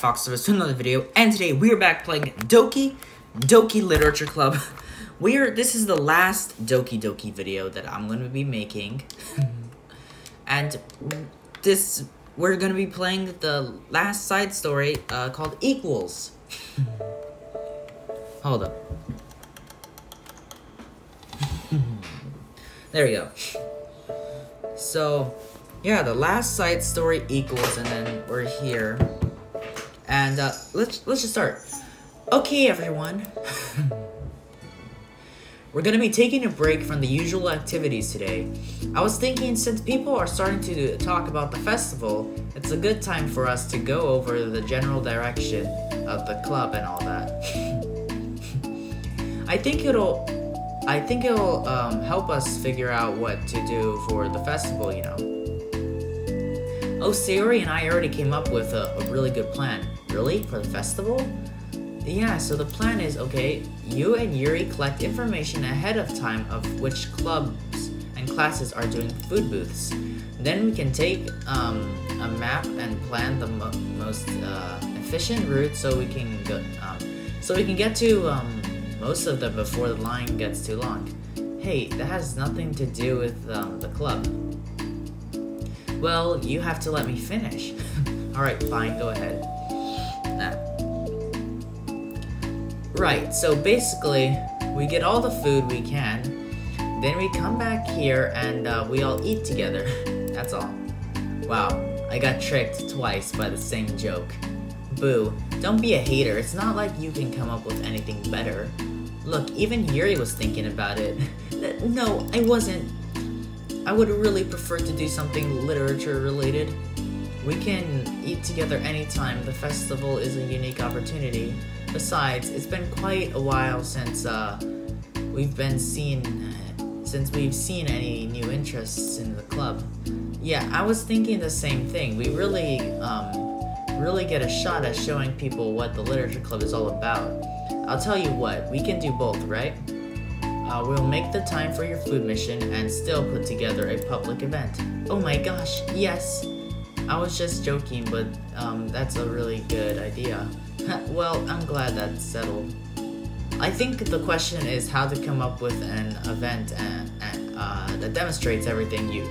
Fox Service to another video, and today we're back playing Doki Doki Literature Club. This is the last Doki Doki video that I'm going to be making, and we're going to be playing the last side story called Equals. Hold up. There we go. So, yeah, the last side story Equals, and then we're here. And let's just start. Okay, everyone. We're gonna be taking a break from the usual activities today. I was thinking, since people are starting to talk about the festival, it's a good time for us to go over the general direction of the club and all that. I think it'll help us figure out what to do for the festival, you know. Oh, Sayori and I already came up with a really good plan. Really? For the festival? Yeah, so the plan is, okay, you and Yuri collect information ahead of time of which clubs and classes are doing food booths. Then we can take a map and plan the most efficient route so we can get to most of them before the line gets too long. Hey, that has nothing to do with the club. Well, you have to let me finish. Alright, fine, go ahead. Right, so basically, we get all the food we can, then we come back here and we all eat together. That's all. Wow, I got tricked twice by the same joke. Boo, don't be a hater, it's not like you can come up with anything better. Look, even Yuri was thinking about it. No, I wasn't. I would really prefer to do something literature related. We can eat together anytime. The festival is a unique opportunity. Besides, it's been quite a while since we've seen any new interests in the club. Yeah, I was thinking the same thing. We really get a shot at showing people what the literature club is all about. I'll tell you what, we can do both, right? We'll make the time for your food mission and still put together a public event. Oh my gosh, yes! I was just joking, but that's a really good idea. Well, I'm glad that's settled. I think the question is how to come up with an event that demonstrates everything you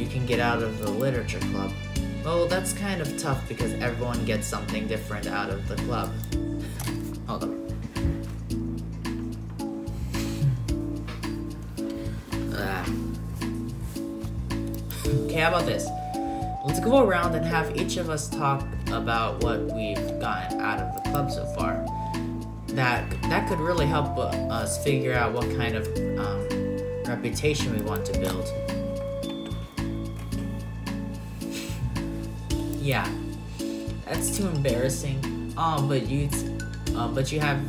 can get out of the literature club. Well, that's kind of tough because everyone gets something different out of the club. Hold on. Okay, how about this? Let's go around and have each of us talk about what we've gotten out of the club so far. That could really help us figure out what kind of reputation we want to build. Yeah, that's too embarrassing. Oh, but you have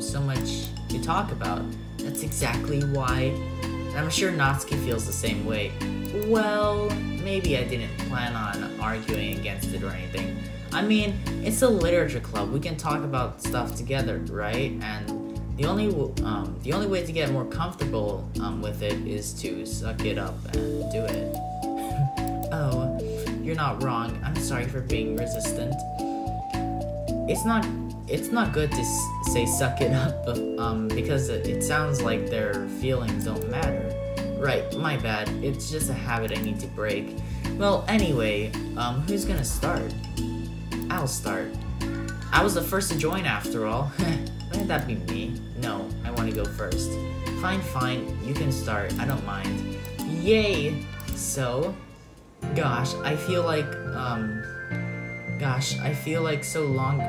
so much to talk about. That's exactly why. And I'm sure Natsuki feels the same way. Well, maybe I didn't plan on arguing against it or anything. I mean, it's a literature club. We can talk about stuff together, right? And the only way to get more comfortable with it is to suck it up and do it. Oh, you're not wrong. I'm sorry for being resistant. It's not good to say suck it up because it sounds like their feelings don't matter. Right, my bad. It's just a habit I need to break. Well, anyway, who's gonna start? I'll start. I was the first to join after all. Wouldn't that be me? No, I want to go first. Fine, you can start. I don't mind. Yay! So, gosh, it feels like so long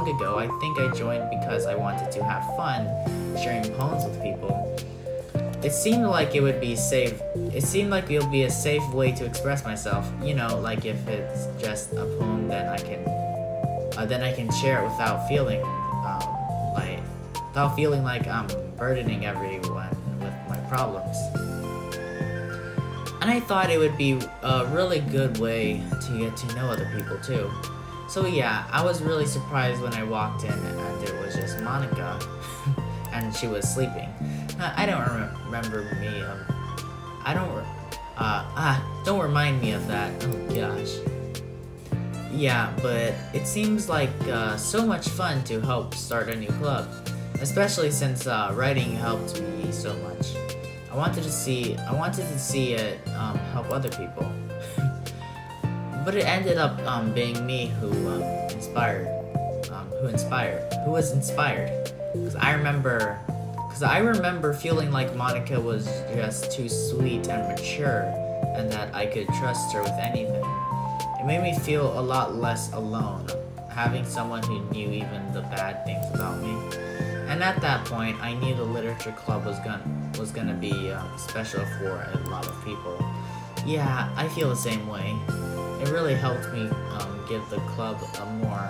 ago. I think I joined because I wanted to have fun sharing poems with people. It seemed like it would be safe. It seemed like it would be a safe way to express myself. You know, like if it's just a poem, then I can share it without feeling like I'm burdening everyone with my problems. And I thought it would be a really good way to get to know other people too. So yeah, I was really surprised when I walked in and it was just Monica, and she was sleeping. I don't remember me. Don't remind me of that. Oh gosh. Yeah, but it seems like so much fun to help start a new club, especially since writing helped me so much. I wanted to see it help other people, but it ended up being me who was inspired. Because I remember feeling like Monica was just too sweet and mature, and that I could trust her with anything. It made me feel a lot less alone, having someone who knew even the bad things about me. And at that point, I knew the literature club was gonna be special for a lot of people. Yeah, I feel the same way. It really helped me give the club a more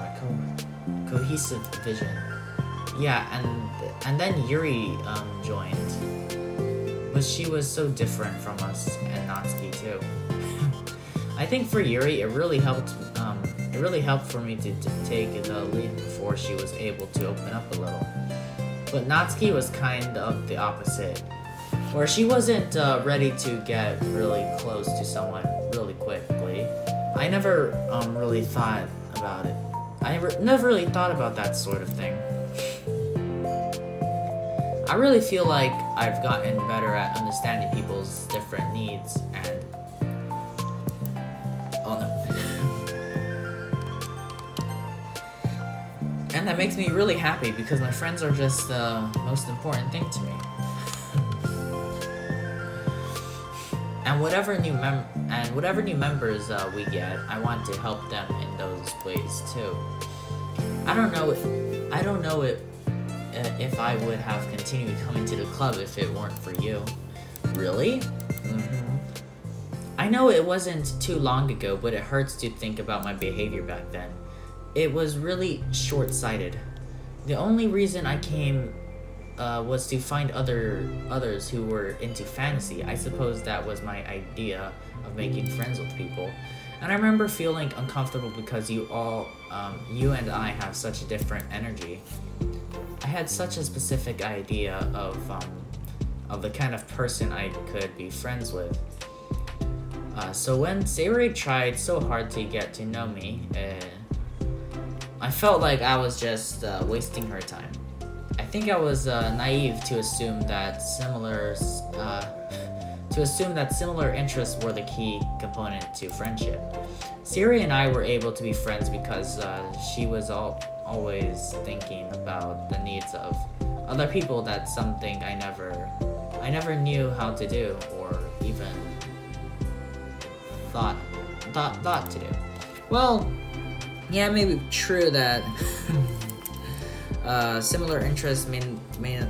cohesive vision. Yeah, and then Yuri joined, but she was so different from us, and Natsuki too. I think for Yuri, it really helped. It really helped for me to take the lead before she was able to open up a little. But Natsuki was kind of the opposite, where she wasn't ready to get really close to someone really quickly. I never really thought about it. Never really thought about that sort of thing. I really feel like I've gotten better at understanding people's different needs and... Oh no. And that makes me really happy because my friends are just the most important thing to me. And whatever new members we get, I want to help them in those ways too. I don't know if I would have continued coming to the club if it weren't for you. Really? Mm-hmm. I know it wasn't too long ago, but it hurts to think about my behavior back then. It was really short-sighted. The only reason I came was to find others who were into fantasy. I suppose that was my idea of making friends with people. And I remember feeling uncomfortable because you and I have such a different energy. I had such a specific idea of the kind of person I could be friends with. So when Sayori tried so hard to get to know me, I felt like I was just wasting her time. I think I was naive to assume that similar interests were the key component to friendship. Sayori and I were able to be friends because she was always thinking about the needs of other people. That's something I never knew how to do or even thought to do. Well, yeah, maybe true that similar interests may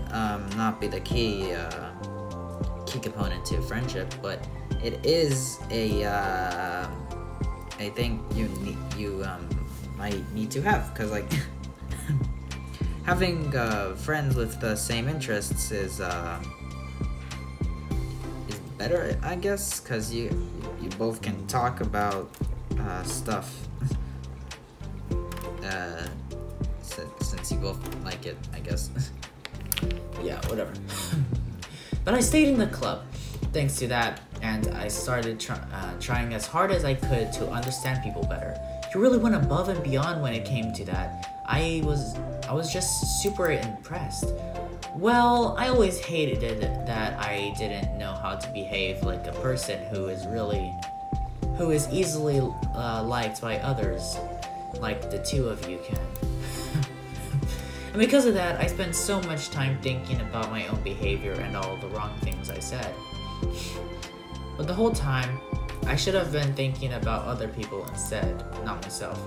not be the key component to friendship, but it is a thing you might need to have, because like having friends with the same interests is better, I guess, because you both can talk about stuff since you both like it, I guess. Yeah, whatever. But I stayed in the club thanks to that, and I started trying as hard as I could to understand people better. You really went above and beyond when it came to that. I was just super impressed. Well, I always hated it that I didn't know how to behave like a person who is easily liked by others, like the two of you can. And because of that, I spent so much time thinking about my own behavior and all the wrong things I said. But the whole time, I should have been thinking about other people instead, not myself.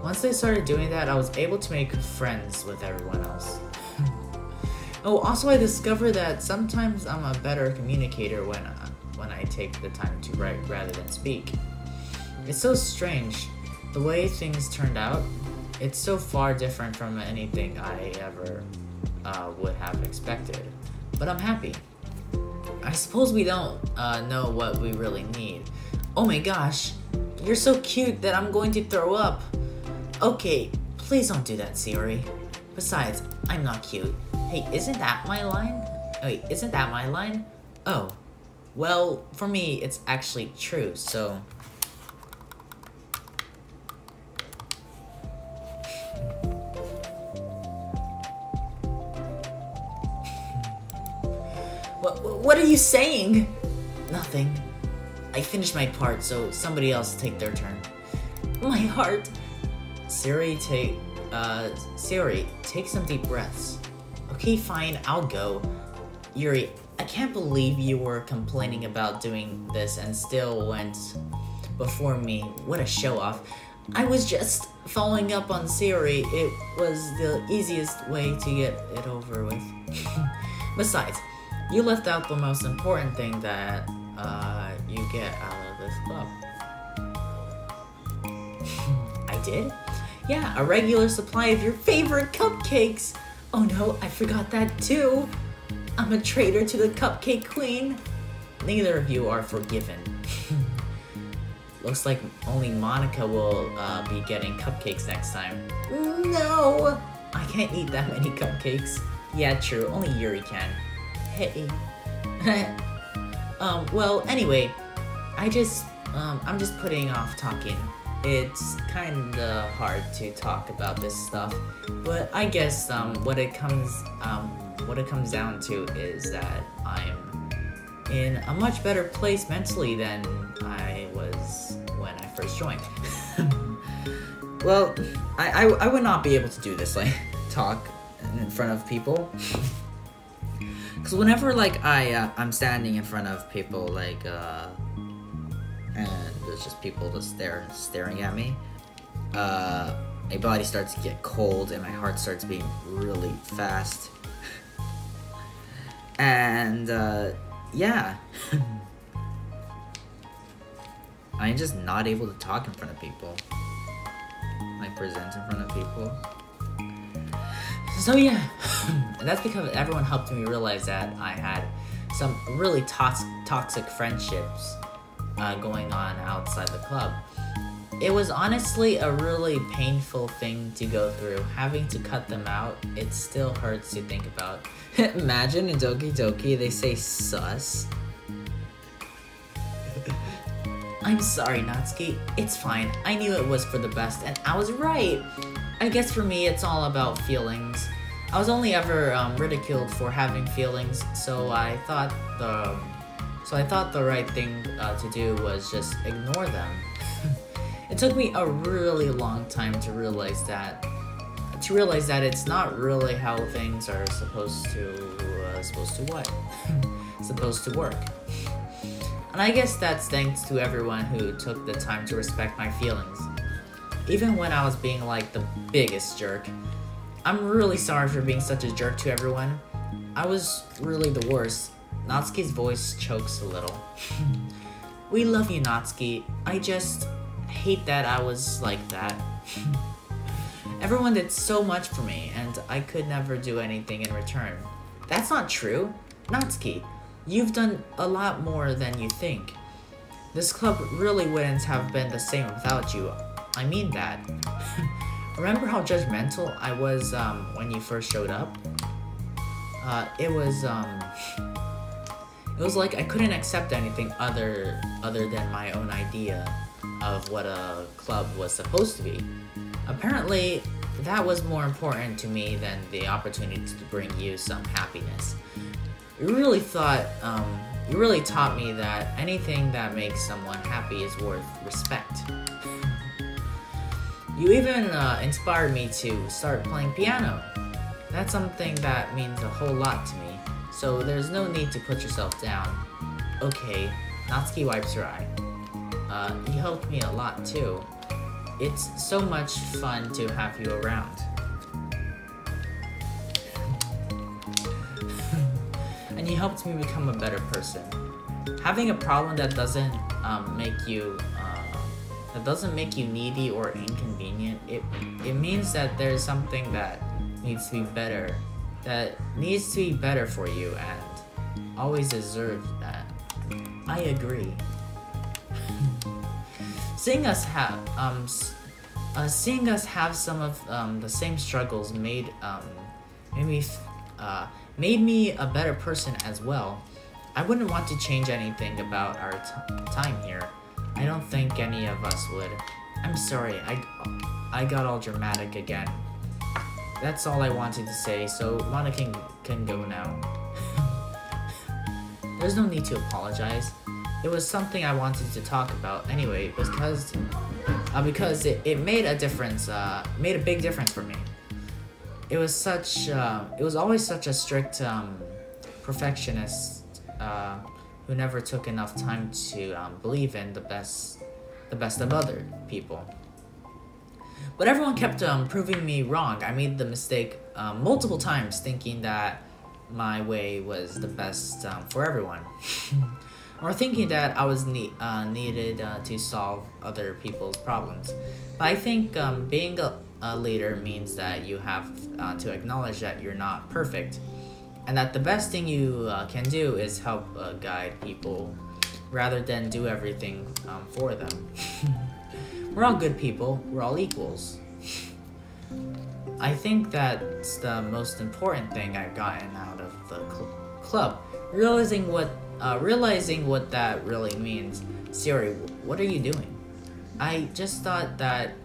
Once I started doing that, I was able to make friends with everyone else. Oh, also I discovered that sometimes I'm a better communicator when I take the time to write rather than speak. It's so strange, the way things turned out. It's so far different from anything I ever would have expected. But I'm happy. I suppose we don't know what we really need. Oh my gosh, you're so cute that I'm going to throw up. Okay, please don't do that, Sayori. Besides, I'm not cute. Hey, isn't that my line? Wait, isn't that my line? Oh, well, for me, it's actually true, so... you saying? Nothing. I finished my part, so somebody else take their turn. My heart. Siri, take some deep breaths. Okay, fine, I'll go. Yuri, I can't believe you were complaining about doing this and still went before me. What a show-off. I was just following up on Siri. It was the easiest way to get it over with. Besides, you left out the most important thing that you get out of this club. I did? Yeah, a regular supply of your favorite cupcakes. Oh no, I forgot that too. I'm a traitor to the cupcake queen. Neither of you are forgiven. Looks like only Monica will be getting cupcakes next time. No! I can't eat that many cupcakes. Yeah, true, only Yuri can. Hey. Well, anyway, I'm just putting off talking. It's kinda hard to talk about this stuff, but I guess what it comes down to is that I'm in a much better place mentally than I was when I first joined. Well, I would not be able to do this, like, talk in front of people. Because whenever, like, I'm standing in front of people, like, and there's just people just staring at me, my body starts to get cold and my heart starts beating really fast. And, yeah. I'm just not able to talk in front of people. Like, present in front of people. So yeah, and that's because everyone helped me realize that I had some really toxic friendships going on outside the club. It was honestly a really painful thing to go through. Having to cut them out, it still hurts to think about. Imagine in Doki Doki they say sus. I'm sorry, Natsuki. It's fine. I knew it was for the best, and I was right. I guess for me, it's all about feelings. I was only ever ridiculed for having feelings, so I thought the right thing to do was just ignore them. It took me a really long time to realize that it's not really how things are supposed to work. And I guess that's thanks to everyone who took the time to respect my feelings. Even when I was being like the biggest jerk. I'm really sorry for being such a jerk to everyone. I was really the worst. Natsuki's voice chokes a little. We love you, Natsuki. I just hate that I was like that. Everyone did so much for me, and I could never do anything in return. That's not true. Natsuki, you've done a lot more than you think. This club really wouldn't have been the same without you. I mean that. Remember how judgmental I was when you first showed up? It was like I couldn't accept anything other than my own idea of what a club was supposed to be. Apparently, that was more important to me than the opportunity to bring you some happiness. You really taught me that anything that makes someone happy is worth respect. You even inspired me to start playing piano. That's something that means a whole lot to me, so there's no need to put yourself down. Okay, Natsuki wipes her eye. You helped me a lot too. It's so much fun to have you around. And you helped me become a better person. Having a problem that doesn't make you needy or inconvenient, it means that there's something that needs to be better for you and always deserves that. I agree. Seeing us have some of the same struggles made me a better person as well. I wouldn't want to change anything about our time here. I don't think any of us would. I'm sorry, I got all dramatic again. That's all I wanted to say, so Monica can go now. There's no need to apologize. It was something I wanted to talk about anyway, because it made a difference. Made a big difference for me. It was always such a strict perfectionist who never took enough time to believe in the best of other people. But everyone kept proving me wrong. I made the mistake multiple times thinking that my way was the best for everyone. Or thinking that I was needed to solve other people's problems. But I think being a leader means that you have to acknowledge that you're not perfect. And that the best thing you can do is help guide people rather than do everything for them. We're all good people. We're all equals. I think that's the most important thing I've gotten out of the club. Realizing what that really means. Siri, what are you doing? I just thought that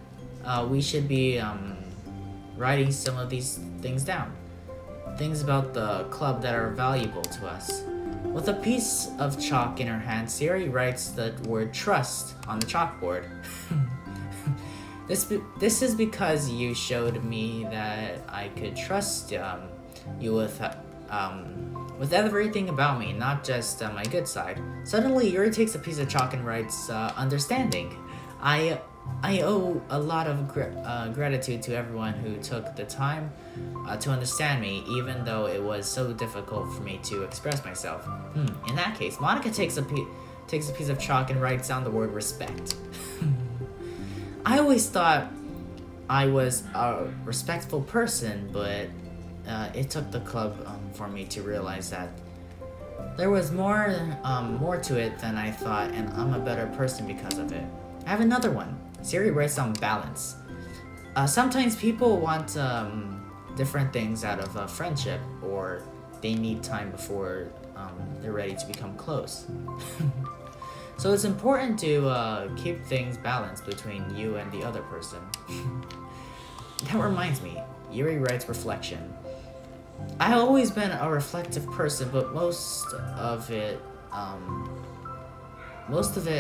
we should be writing some of these things down. Things about the club that are valuable to us. With a piece of chalk in her hand, Siri writes the word trust on the chalkboard. This is because you showed me that I could trust you with everything about me, not just my good side. Suddenly, Yuri takes a piece of chalk and writes understanding. I owe a lot of gratitude to everyone who took the time to understand me, even though it was so difficult for me to express myself. In that case, Monica takes a piece of chalk and writes down the word respect. I always thought I was a respectful person, but it took the club for me to realize that there was more to it than I thought, and I'm a better person because of it. I have another one. Siri writes down balance. Sometimes people want different things out of a friendship, or they need time before they're ready to become close. So it's important to keep things balanced between you and the other person. That reminds me, Yuri writes reflection. I've always been a reflective person, but most of it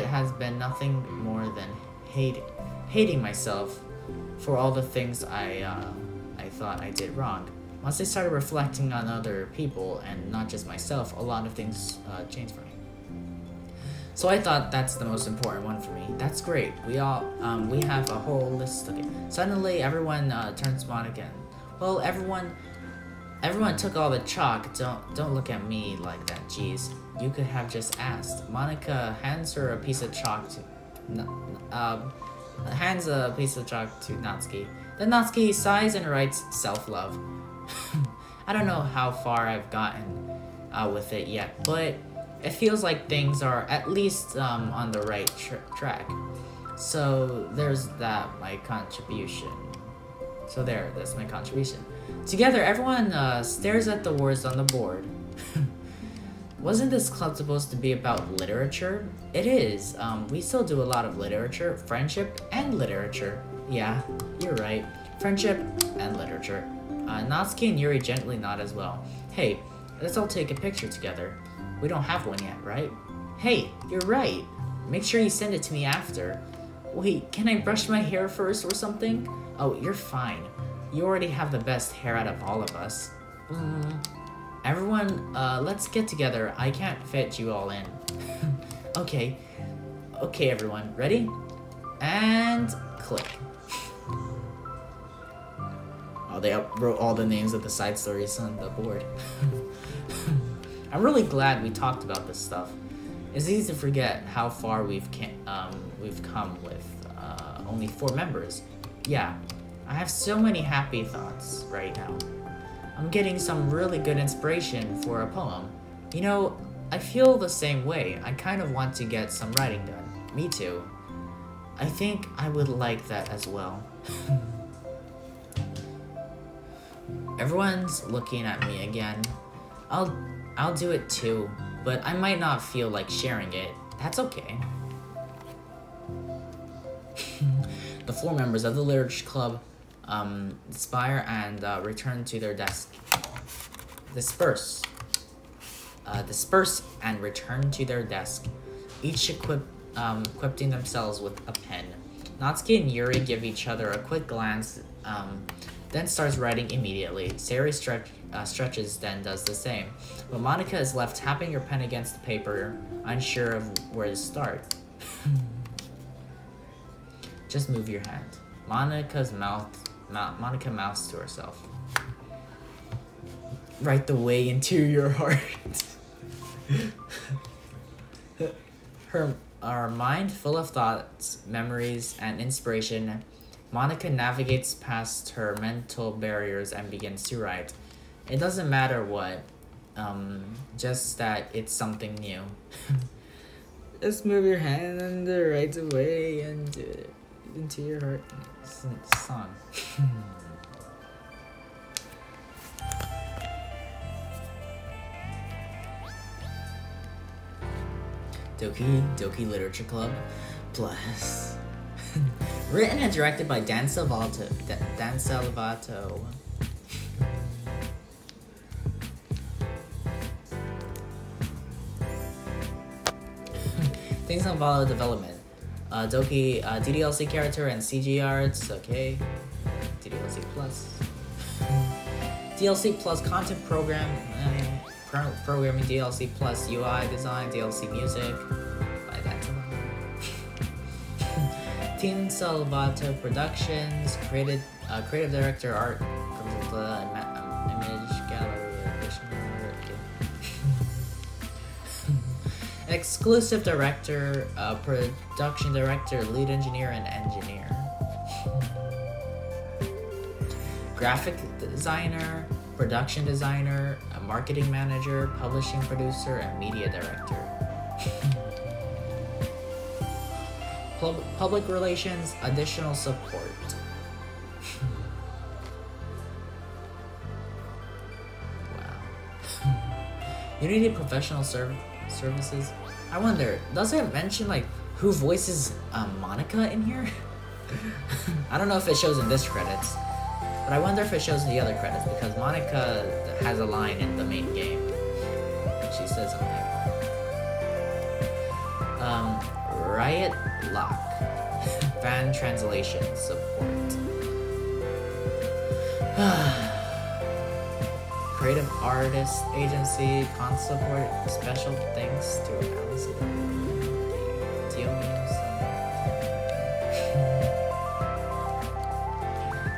has been nothing more than hating myself for all the things I thought I did wrong. Once I started reflecting on other people and not just myself, a lot of things changed for me. So I thought that's the most important one for me. That's great. We have a whole list. Okay. Suddenly, everyone turns to Monica. Well, everyone took all the chalk. Don't look at me like that. Jeez, you could have just asked. Monica hands her a piece of chalk to Natsuki. Then Natsuki sighs and writes self-love. I don't know how far I've gotten with it yet, but it feels like things are at least on the right track. So there's my contribution. That's my contribution. Together, everyone stares at the words on the board. Wasn't this club supposed to be about literature? It is. We still do a lot of literature, friendship, and literature. Yeah, you're right. Friendship and literature. Natsuki and Yuri gently nod as well. Hey, let's all take a picture together. We don't have one yet, right? Hey, you're right. Make sure you send it to me after. Wait, can I brush my hair first or something? Oh, you're fine. You already have the best hair out of all of us. Everyone, let's get together. I can't fit you all in. Okay, everyone, ready? And click. Oh, they wrote all the names of the side stories on the board. I'm really glad we talked about this stuff. It's easy to forget how far we've come with only 4 members. Yeah, I have so many happy thoughts right now. I'm getting some really good inspiration for a poem. You know, I feel the same way. I kind of want to get some writing done. Me too. I think I would like that as well. Everyone's looking at me again. I'll do it too, but I might not feel like sharing it. That's okay. The 4 members of the Literature Club inspire and return to their desk. Disperse. disperse and return to their desk, each equipping themselves with a pen. Natsuki and Yuri give each other a quick glance, then starts writing immediately. Sayori stretches, then does the same. But Monika is left tapping her pen against the paper, unsure of where to start. Just move your hand. Monika mouths to herself. Write the way into your heart. Her mind full of thoughts, memories, and inspiration, Monika navigates past her mental barriers and begins to write. It doesn't matter what, just that it's something new. Just move your hand and right away and into your heart. Song. Doki Doki Literature Club Plus. Written and directed by Dan Salvato. Things on follow development. Doki DDLC character and CG arts. Okay. DDLC Plus. DLC Plus content programming DLC Plus UI design, DLC music by Dan Salvato. Team Salvato Productions, creative director art, image gallery, exclusive director, production director, lead engineer, and engineer. Graphic designer, production designer, a marketing manager, publishing producer, and media director. Public relations, additional support. Wow. Unity professional services. I wonder, does it mention like who voices Monika in here? I don't know if it shows in this credits. But I wonder if it shows in the other credits, because Monika has a line in the main game. She says something. Riot Lock. Fan translation support. Creative Artist Agency, console support, special thanks to Allison.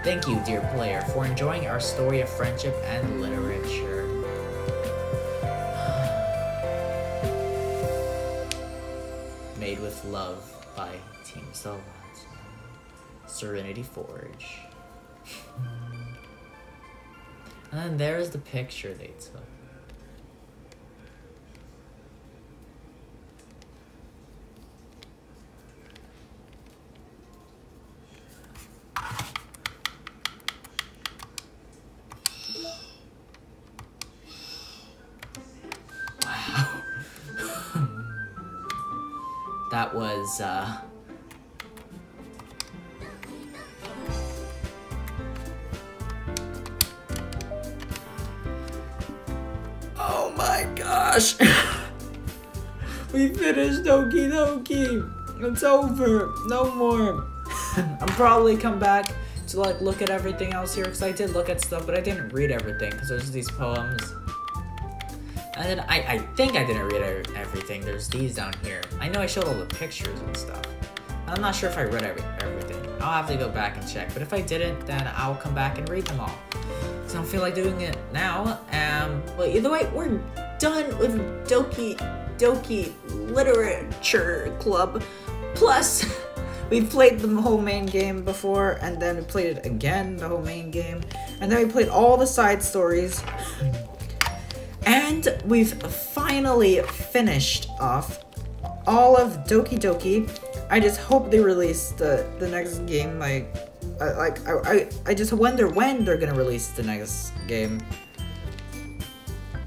Thank you, dear player, for enjoying our story of friendship and literature. Made with love by Team Salvat. Serenity Forge. And then there's the picture they took. That was, oh my gosh! We finished Doki Doki! It's over! No more! I'm probably come back to like look at everything else here, because I did look at stuff, but I didn't read everything, because there's these poems. And then I think I didn't read everything. There's these down here. I know I showed all the pictures and stuff. I'm not sure if I read everything. I'll have to go back and check. But if I didn't, then I'll come back and read them all. So I don't feel like doing it now. But either way, we're done with Doki Doki Literature Club. Plus, we played the whole main game before, and then we played it again, the whole main game. And then we played all the side stories. And we've finally finished off all of Doki Doki. I just hope they release the next game. I just wonder when they're gonna release the next game.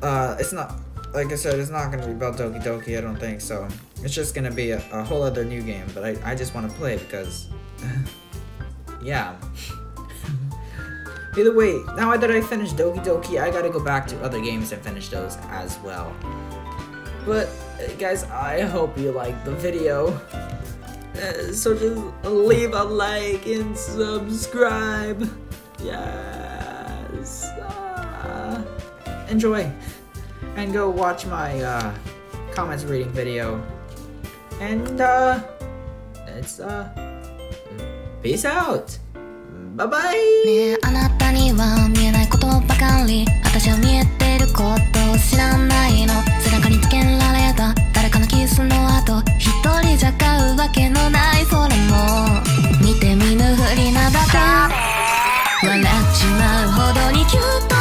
It's not, like I said, it's not gonna be about Doki Doki. I don't think so. It's just gonna be a whole other new game. But I just want to play it because, yeah. Either way, now that I finished Doki Doki, I gotta go back to other games and finish those as well. But guys, I hope you liked the video. So just leave a like and subscribe. Yes. Enjoy. And go watch my comments reading video. And it's peace out. Bye bye. ねえあなたには見えないことばかり私は見えてることを知らないの背中につけられた誰かのキスの後一人じゃ買うわけのないそれも見て見ぬふりなだけ笑っちまうほどにキュッと